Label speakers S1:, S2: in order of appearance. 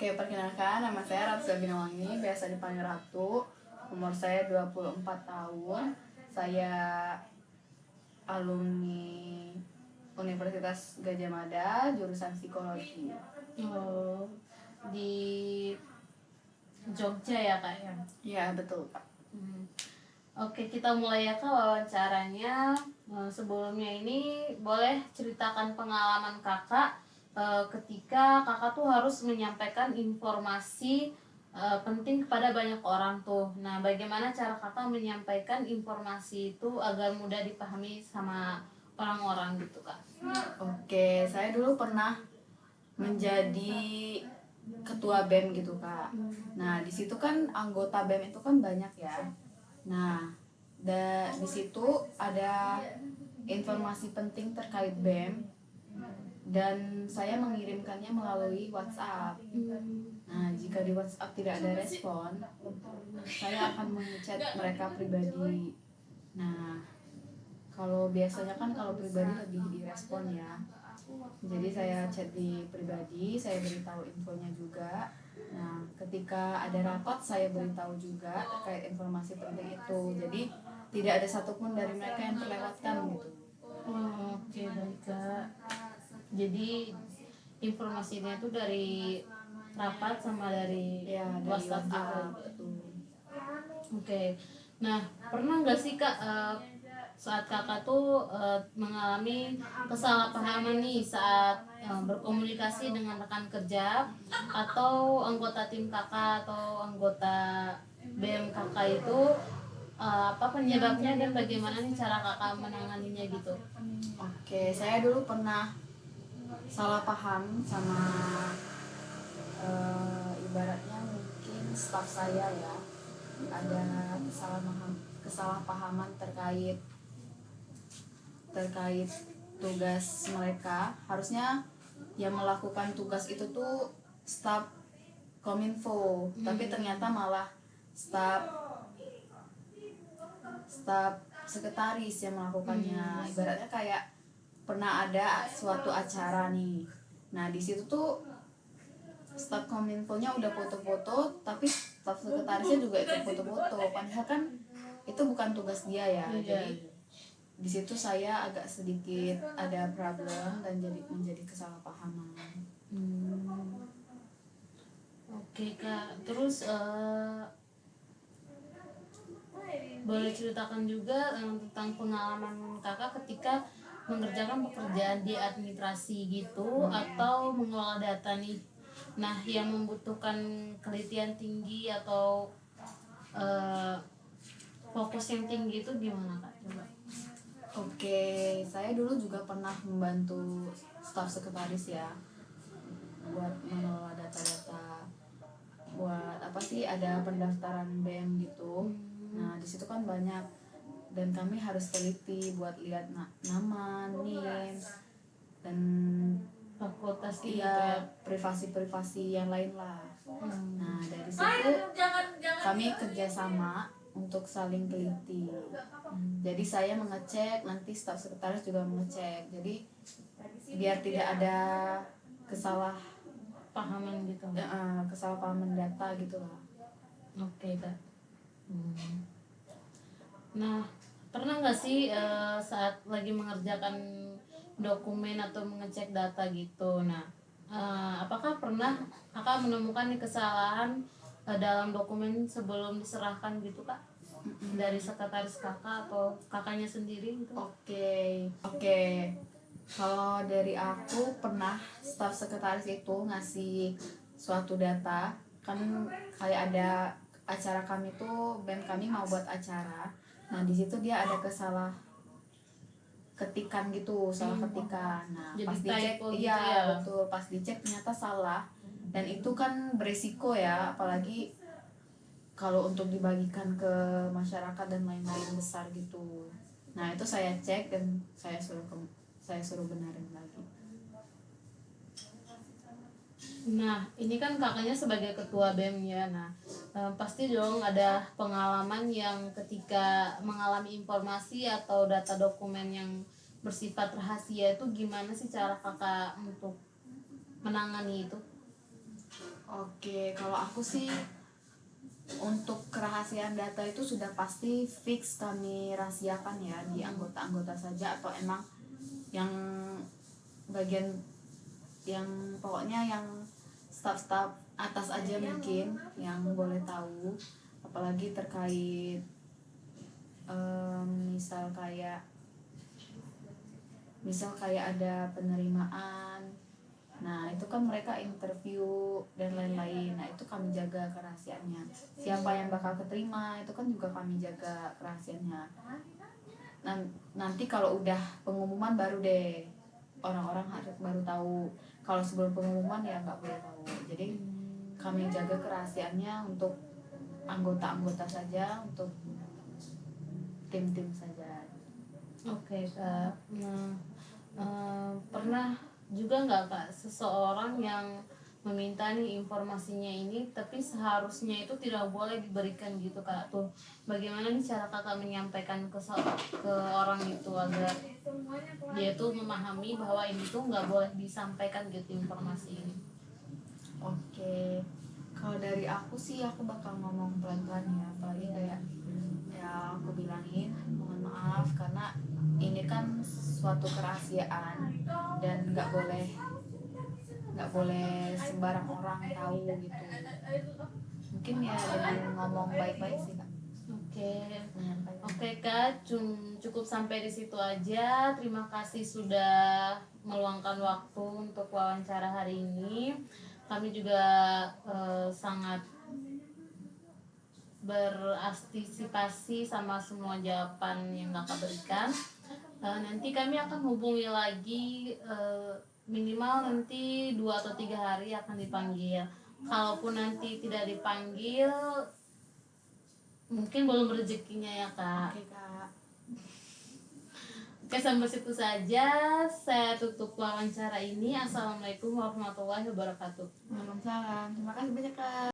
S1: Oke, perkenalkan nama saya Rapsa Binawangi, biasa dipanggil Ratu. Umur saya 24 tahun. Saya alumni Universitas Gadjah Mada, jurusan psikologi.
S2: Oh, di Jogja ya kak ya?
S1: Ya, betul Kak.
S2: Oke, kita mulai ya kak wawancaranya. Sebelumnya ini boleh ceritakan pengalaman kakak ketika kakak tuh harus menyampaikan informasi penting kepada banyak orang tuh. Nah, bagaimana cara kakak menyampaikan informasi itu agar mudah dipahami sama orang-orang gitu kak?
S1: Oke, saya dulu pernah menjadi ketua BEM gitu Kak. Nah, di situ kan anggota BEM itu kan banyak ya. Nah, di situ ada informasi penting terkait BEM dan saya mengirimkannya melalui WhatsApp. Nah, jika di WhatsApp tidak ada respon, saya akan mengechat mereka pribadi. Nah, kalau biasanya kan kalau pribadi lebih direspon ya. Jadi saya chat di pribadi, saya beritahu infonya juga. Nah, ketika ada rapat saya beritahu juga terkait informasi penting itu. Jadi tidak ada satupun dari mereka yang terlewatkan gitu.
S2: Oke, baik kak. Jadi informasinya itu dari rapat sama dari
S1: Dari
S2: WhatsApp juga.
S1: betul.
S2: Oke. Nah, pernah nggak sih kak saat kakak tuh mengalami kesalahpahaman nih saat berkomunikasi dengan rekan kerja atau anggota tim kakak atau anggota BEM kakak itu apa penyebabnya dan bagaimana nih cara kakak menanganinya gitu?
S1: Oke, saya dulu pernah salah paham sama ibaratnya mungkin staf saya ya. Ada kesalahpahaman terkait tugas mereka. Harusnya yang melakukan tugas itu tuh staf Kominfo, tapi ternyata malah staf sekretaris yang melakukannya. Ibaratnya kayak pernah ada suatu acara nih. Nah, di situ tuh staf Kominfo-nya udah foto-foto, tapi staf sekretarisnya juga ikut foto-foto. Padahal kan itu bukan tugas dia ya. Jadi di situ saya agak sedikit ada problem dan menjadi kesalahpahaman.
S2: Oke kak, terus boleh ceritakan juga tentang pengalaman kakak ketika mengerjakan pekerjaan di administrasi gitu atau mengelola data nih. Nah, yang membutuhkan kelitian tinggi atau fokus yang tinggi itu gimana kak? Coba.
S1: Oke, saya dulu juga pernah membantu staf sekretaris ya buat mengelola data-data, buat apa sih, ada pendaftaran BEM gitu. Nah, di situ kan banyak dan kami harus teliti buat lihat nama, NIM, dan
S2: Fakultas gitu ya.
S1: privasi yang lain lah. Nah, dari situ kami kerjasama untuk saling teliti. Jadi saya mengecek, nanti staf sekretaris juga mengecek. Jadi biar tidak ada
S2: Pahaman gitu.
S1: kesalahpahaman data gitu lah.
S2: Oke kak. Nah, pernah nggak sih saat lagi mengerjakan dokumen atau mengecek data gitu? Nah, apakah pernah kakak menemukan kesalahan dalam dokumen sebelum diserahkan gitu kak? Dari sekretaris kakak atau kakaknya sendiri gitu?
S1: Oke. Kalau dari aku pernah staf sekretaris itu ngasih suatu data, kan kayak ada acara kami tuh, BEM kami mau buat acara. Nah, di situ dia ada ketikan gitu, salah ketikan. Nah,
S2: Jadi
S1: pas dicek,
S2: typo gitu
S1: iya
S2: ya?
S1: betul, pas dicek ternyata salah. Dan itu kan beresiko ya, apalagi kalau untuk dibagikan ke masyarakat dan lain-lain besar gitu. Nah, itu saya cek dan saya suruh benerin lagi.
S2: Nah, ini kan kakaknya sebagai ketua BEM ya. Nah, pasti dong ada pengalaman yang ketika mengalami informasi atau data dokumen yang bersifat rahasia itu gimana sih cara kakak untuk menangani itu?
S1: Oke, kalau aku sih untuk kerahasiaan data itu sudah pasti fix kami rahasiakan ya di anggota-anggota saja, atau emang yang bagian yang pokoknya yang staff-staff atas aja mungkin yang boleh tahu, apalagi terkait misal kayak ada penerimaan. Nah itu kan mereka interview dan lain-lain, nah itu kami jaga kerahasiaannya. Siapa yang bakal keterima itu kan juga kami jaga kerahasiaannya. Nanti kalau udah pengumuman baru deh orang-orang harus baru tahu. Kalau sebelum pengumuman ya nggak boleh tahu. Jadi kami jaga kerahasiaannya untuk anggota-anggota saja, untuk tim-tim saja.
S2: Oke Kak. Pernah juga nggak Kak seseorang yang meminta nih informasinya ini tapi seharusnya itu tidak boleh diberikan gitu Kak, tuh bagaimana nih cara Kakak menyampaikan ke orang itu agar dia tuh memahami bahwa ini tuh nggak boleh disampaikan gitu informasi ini?
S1: Oke, kalau dari aku sih aku bakal ngomong pelan-pelan ya, apalagi kayak ya aku bilangin mohon maaf karena ini kan suatu kerahasiaan dan nggak boleh sembarang orang tahu gitu. Mungkin ya dengan ngomong baik-baik sih Kak.
S2: Oke.
S1: Menyampaikan.
S2: Oke Kak, cukup sampai di situ aja. Terima kasih sudah meluangkan waktu untuk wawancara hari ini. Kami juga sangat berantisipasi sama semua jawaban yang Kakak berikan. Nanti kami akan hubungi lagi, minimal nanti 2 atau 3 hari akan dipanggil. Kalaupun nanti tidak dipanggil, mungkin belum rezekinya ya Kak.
S1: Oke Kak.
S2: Oke, sampai situ saja saya tutup wawancara ini. Assalamualaikum warahmatullahi wabarakatuh.
S1: Waalaikumsalam. Terima kasih banyak Kak.